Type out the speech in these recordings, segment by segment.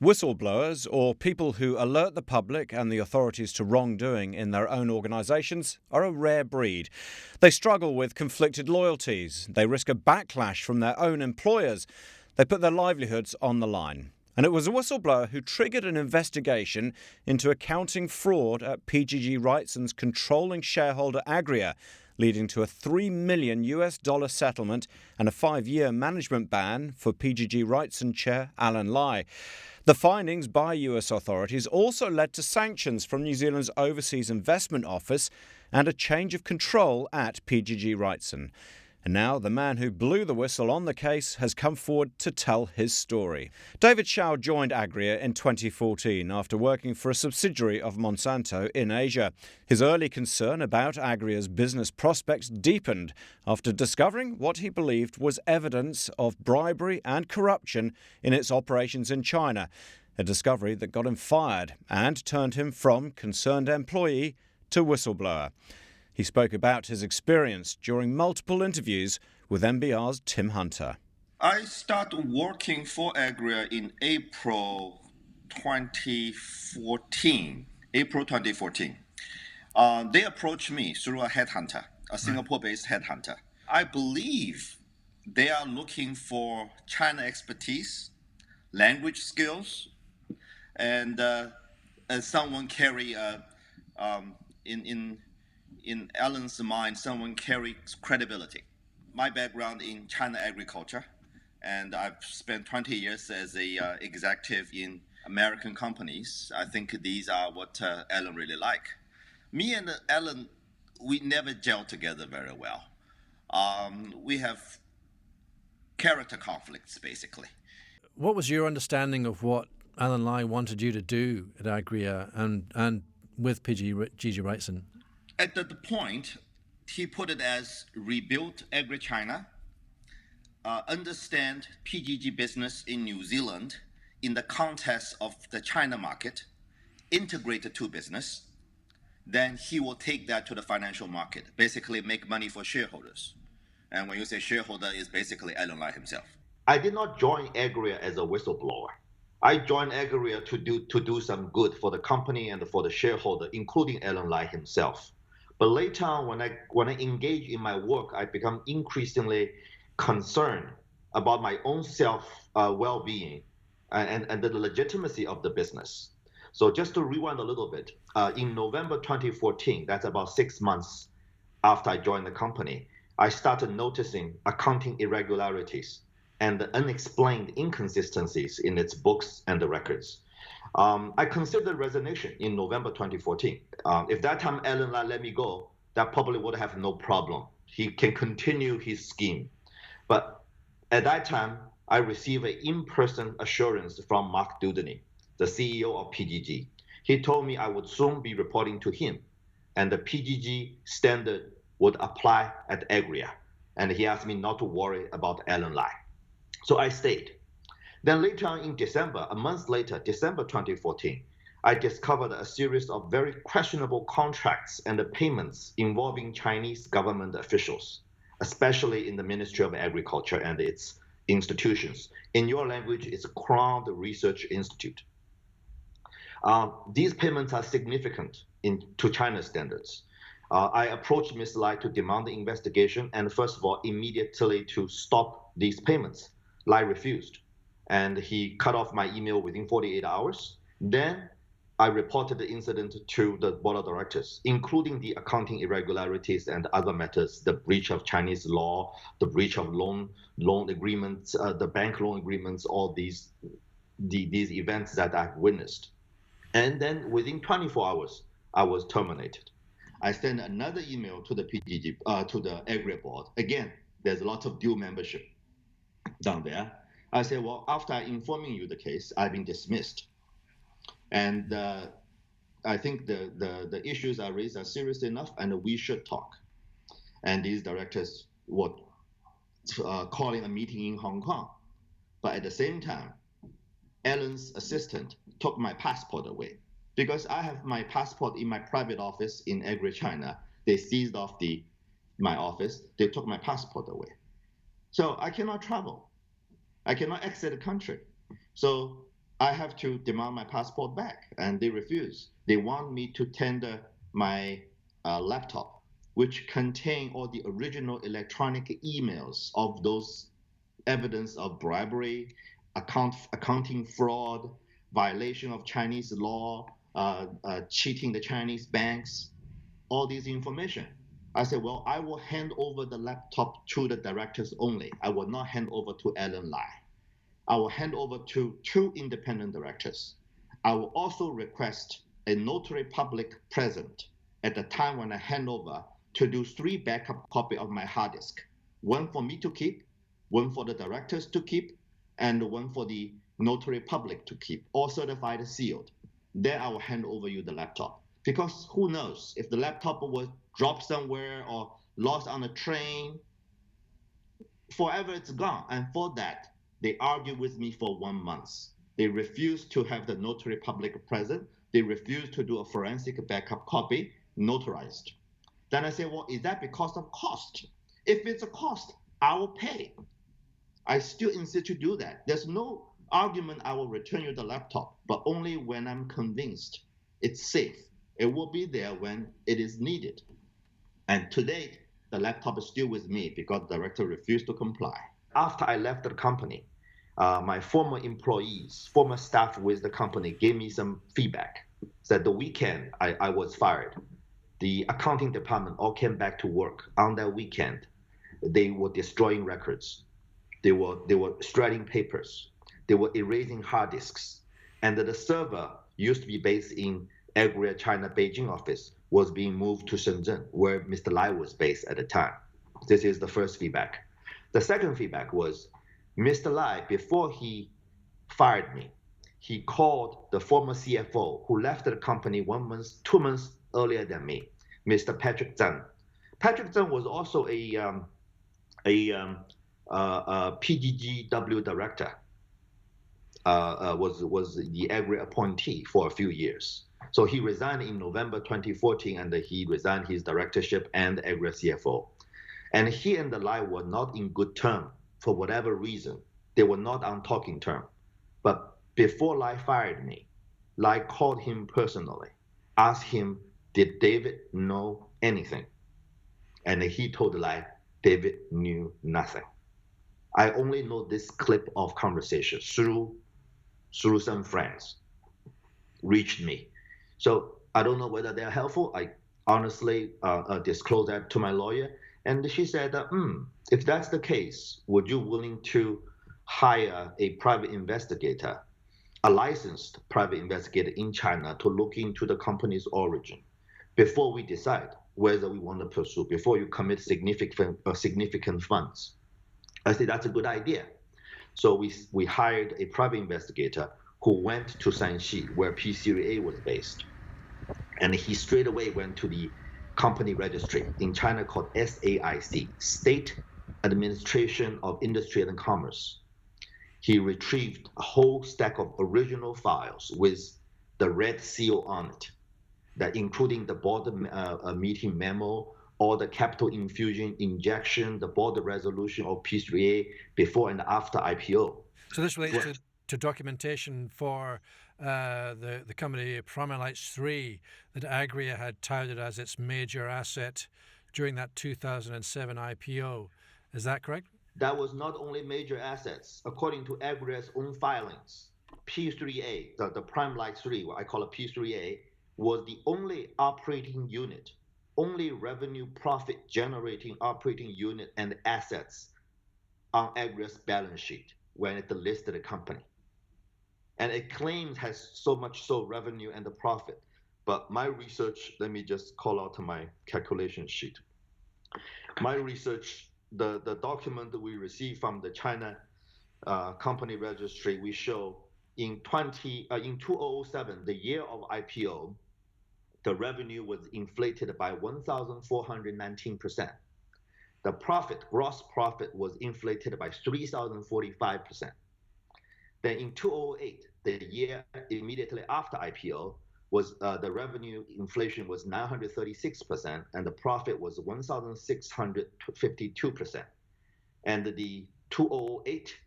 Whistleblowers, or people who alert the public and the authorities to wrongdoing in their own organisations, are a rare breed. They struggle with conflicted loyalties. They risk a backlash from their own employers. They put their livelihoods on the line. And it was a whistleblower who triggered an investigation into accounting fraud at PGG Wrightson's controlling shareholder Agria, leading to a $3 million settlement and a 5-year management ban for PGG Wrightson chair Alan Lai. The findings by US authorities also led to sanctions from New Zealand's Overseas Investment Office and a change of control at PGG Wrightson. And now the man who blew the whistle on the case has come forward to tell his story. David Shao joined Agria in 2014 after working for a subsidiary of Monsanto in Asia. His early concern about Agria's business prospects deepened after discovering what he believed was evidence of bribery and corruption in its operations in China, a discovery that got him fired and turned him from concerned employee to whistleblower. He spoke about his experience during multiple interviews with MBR's Tim Hunter. I started working for Agria in April 2014. They approached me through a headhunter, a Singapore-based headhunter. I believe they are looking for China expertise, language skills, and someone carry in Alan's mind, someone carries credibility. My background in China agriculture, and I've spent 20 years as a executive in American companies. I think these are what Alan really like. Me and Alan, we never gel together very well. We have character conflicts, basically. What was your understanding of what Alan Lai wanted you to do at Agria and with PGG Wrightson? At the point, he put it as rebuild Agri China, understand PGG business in New Zealand in the context of the China market, integrate the two business, then he will take that to the financial market, basically make money for shareholders. And when you say shareholder, is basically Alan Lai himself. I did not join Agria as a whistleblower. I joined Agria to do some good for the company and for the shareholder, including Alan Lai himself. But later on, when I engage in my work, I become increasingly concerned about my own self well-being and the legitimacy of the business. So just to rewind a little bit, in November 2014, that's about 6 months after I joined the company, I started noticing accounting irregularities and the unexplained inconsistencies in its books and the records. I considered resignation in November 2014. If that time Alan Lai let me go, that probably would have no problem. He can continue his scheme. But at that time, I received an in-person assurance from Mark Dudney, the CEO of PGG. He told me I would soon be reporting to him, and the PGG standard would apply at Agria. And he asked me not to worry about Alan Lai. So I stayed. Then later on in December, a month later, December 2014, I discovered a series of very questionable contracts and payments involving Chinese government officials, especially in the Ministry of Agriculture and its institutions. In your language, it's Crown Research Institute. These payments are significant to China's standards. I approached Ms. Lai to demand the investigation and first of all, immediately to stop these payments. Lai refused. And he cut off my email within 48 hours. Then I reported the incident to the board of directors, including the accounting irregularities and other matters, the breach of Chinese law, the breach of loan agreements, the bank loan agreements, all these events that I've witnessed. And then within 24 hours, I was terminated. I sent another email to the PGG, to the Agri board. Again, there's a lot of dual membership down there. I said, well, after informing you the case, I've been dismissed. And I think the issues I raised are serious enough and we should talk. And these directors were calling a meeting in Hong Kong. But at the same time, Alan's assistant took my passport away. Because I have my passport in my private office in Agri China. They seized off my office. They took my passport away. So I cannot travel. I cannot exit the country. So I have to demand my passport back, and they refuse. They want me to tender my laptop, which contain all the original electronic emails of those evidence of bribery, accounting fraud, violation of Chinese law, cheating the Chinese banks, all this information. I said, well, I will hand over the laptop to the directors only. I will not hand over to Alan Lai. I will hand over to two independent directors. I will also request a notary public present at the time when I hand over to do 3 backup copies of my hard disk. One for me to keep, one for the directors to keep, and one for the notary public to keep, all certified and sealed. Then I will hand over you the laptop. Because who knows, if the laptop was dropped somewhere or lost on a train, forever it's gone. And for that, they argued with me for 1 month. They refused to have the notary public present. They refused to do a forensic backup copy notarized. Then I said, well, is that because of cost? If it's a cost, I will pay. I still insist to do that. There's no argument I will return you the laptop, but only when I'm convinced it's safe. It will be there when it is needed. And to date, the laptop is still with me because the director refused to comply. After I left the company, my former employees, former staff with the company gave me some feedback. Said the weekend I was fired, the accounting department all came back to work. On that weekend, they were destroying records. They were shredding papers. They were erasing hard disks. And the server used to be based in Agria China Beijing office was being moved to Shenzhen, where Mr. Lai was based at the time. This is the first feedback. The second feedback was Mr. Lai, before he fired me, he called the former CFO who left the company 1 month, 2 months earlier than me, Mr. Patrick Zhang. Patrick Zhang was also a PGGW director, was the Agri appointee for a few years. So he resigned in November 2014, and he resigned his directorship and Agri CFO. And he and the Lai were not in good term for whatever reason. They were not on talking term. But before Lai fired me, Lai called him personally, asked him, did David know anything? And he told Lai, David knew nothing. I only know this clip of conversation through some friends reached me. So I don't know whether they're helpful. I honestly disclosed that to my lawyer. And she said, if that's the case, would you willing to hire a private investigator, a licensed private investigator in China to look into the company's origin before we decide whether we want to pursue, before you commit significant funds? I said, that's a good idea. So we hired a private investigator who went to Shanxi, where P Series A was based. And he straight away went to the company registry in China called SAIC, State Administration of Industry and Commerce. He retrieved a whole stack of original files with the red seal on it, that including the board meeting memo, all the capital infusion injection, the board resolution of P3A before and after IPO. So this relates to documentation for the company Promelites 3 that Agria had touted as its major asset during that 2007 IPO. Is that correct? That was not only major assets. According to Agria's own filings, P3A, the Promelites 3, what I call a P3A, was the only operating unit, only revenue profit generating operating unit and assets on Agria's balance sheet when it listed a company. And it claims has so much so revenue and the profit. But my research, let me just call out to my calculation sheet. My research, the document that we received from the China company registry, we show in 2007, the year of IPO, the revenue was inflated by 1,419%. The profit, gross profit, was inflated by 3,045%. Then in 2008, the year immediately after IPO, was the revenue inflation was 936%, and the profit was 1,652%. And the 2008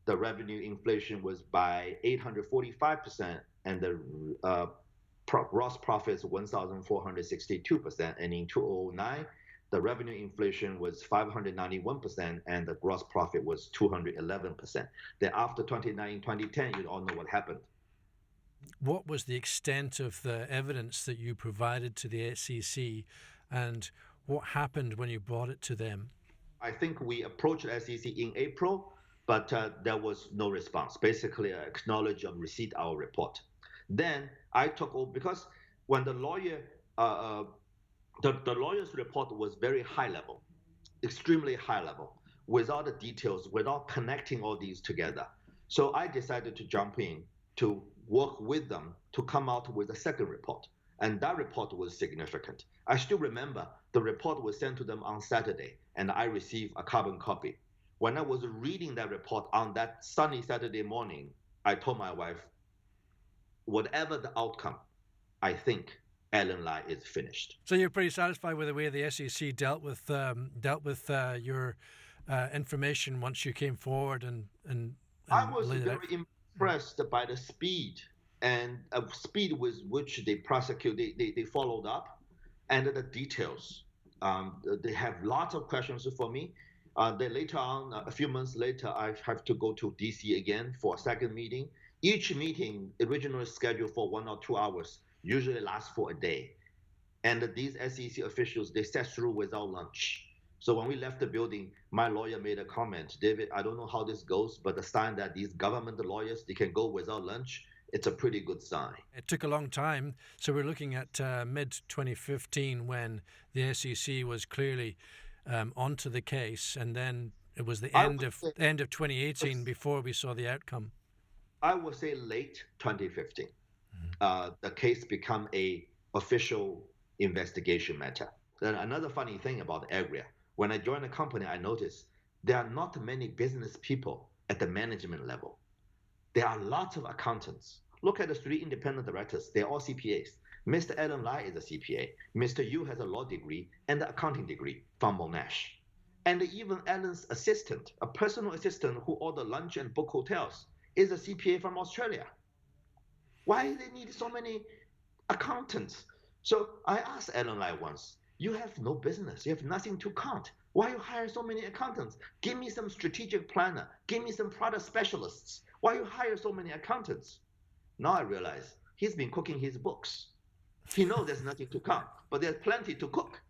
the revenue inflation was by 845%, and the gross profits 1,462%. And in 2009, the revenue inflation was 591%, and the gross profit was 211%. Then after 2009, 2010, you all know what happened. What was the extent of the evidence that you provided to the SEC, and what happened when you brought it to them? I think we approached the SEC in April, but there was no response. Basically, acknowledge and receipt our report. Then I took over because when the lawyer, the lawyer's report was very high level, extremely high level, without the details, without connecting all these together. So I decided to jump in to work with them to come out with a second report. And that report was significant. I still remember the report was sent to them on Saturday, and I received a carbon copy. When I was reading that report on that sunny Saturday morning, I told my wife, whatever the outcome, I think Allen Lai is finished. So you're pretty satisfied with the way the SEC dealt with your information once you came forward and I was very impressed by the speed and speed with which they prosecute, they followed up, and the details. They have lots of questions for me. Then later on, a few months later, I have to go to DC again for a second meeting. Each meeting, originally scheduled for 1 or 2 hours, usually lasts for a day. And these SEC officials, they sat through without lunch. So when we left the building, my lawyer made a comment, David, I don't know how this goes, but the sign that these government lawyers, they can go without lunch, it's a pretty good sign. It took a long time. So we're looking at mid-2015 when the SEC was clearly onto the case, and then it was the end of 2018 before we saw the outcome. I would say late 2015. The case became a official investigation matter. Then another funny thing about Agria, when I joined the company, I noticed there are not many business people at the management level. There are lots of accountants. Look at the 3 independent directors. They're all CPAs. Mr. Allen Lai is a CPA. Mr. Yu has a law degree and an accounting degree from Monash. And even Allen's assistant, a personal assistant who order lunch and book hotels, is a CPA from Australia. Why do they need so many accountants? So I asked Allen Lai once, you have no business, you have nothing to count. Why you hire so many accountants? Give me some strategic planner, give me some product specialists. Why you hire so many accountants? Now I realize he's been cooking his books. He knows there's nothing to count, but there's plenty to cook.